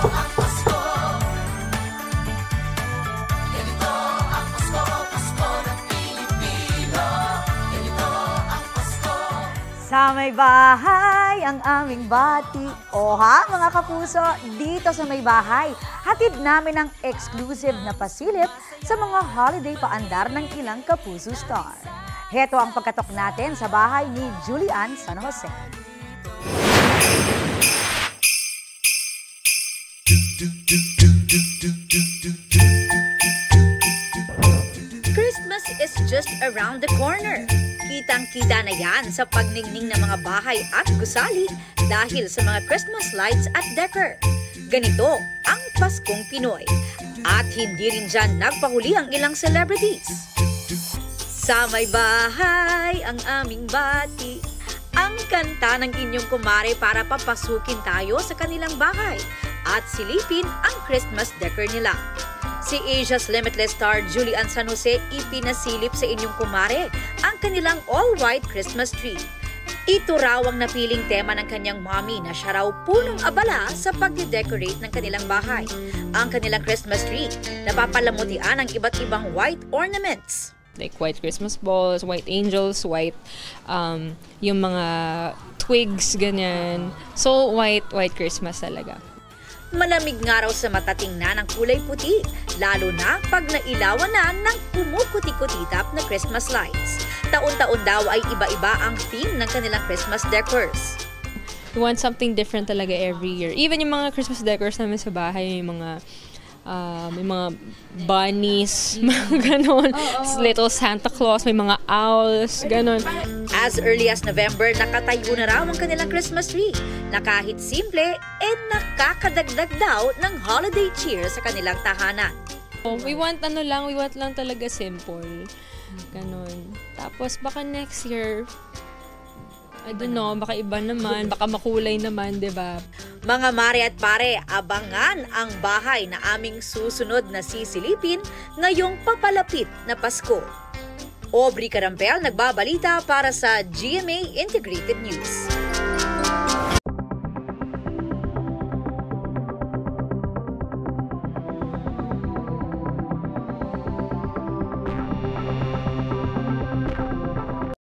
Sa may bahay ang aming bati. O ha, mga kapuso, dito sa may bahay, hatid namin ang exclusive na pasilip sa mga holiday paandar ng ilang kapuso star. Heto ang pagkatok natin sa bahay ni Julian San Jose. Christmas is just around the corner. Kitang-kita na yan sa pagningning ng mga bahay at gusali dahil sa mga Christmas lights at decor. Ganito ang Paskong Pinoy. At hindi rin dyan nagpahuli ang ilang celebrities. Sa may bahay ang aming bati. Ang kanta ng inyong kumare para papasukin tayo sa kanilang bahay at silipin ang Christmas decor nila. Si Asia's Limitless star Julian San Jose ipinasilip sa inyong kumare ang kanilang all-white Christmas tree. Ito raw ang napiling tema ng kanyang mommy na siya raw punong abala sa pagde-decorate ng kanilang bahay. Ang kanilang Christmas tree, napapalamutian ng iba't ibang white ornaments. Like white Christmas balls, white angels, white yung mga twigs, ganyan. So white Christmas talaga. Malamig nga raw sa mata tingnan ng kulay puti, lalo na pag nailawan na ng kumukuti-kutitap na Christmas lights. Taon-taon daw ay iba-iba ang theme ng kanilang Christmas decors. We want something different talaga every year. Even yung mga Christmas decors namin sa bahay, may mga bunnies, mga ganon. Little Santa Claus, may mga owls, ganon. As early as November, nakatayo na raw ang kanilang Christmas tree na kahit simple, nakakadagdag daw ng holiday cheer sa kanilang tahanan. We want lang talaga simple. Ganon. Tapos baka next year, I don't know, baka iba naman, baka makulay naman, di ba? Mga mare at pare, abangan ang bahay na aming susunod na sisilipin ngayong papalapit na Pasko. Aubrey Carampel nagbabalita para sa GMA Integrated News.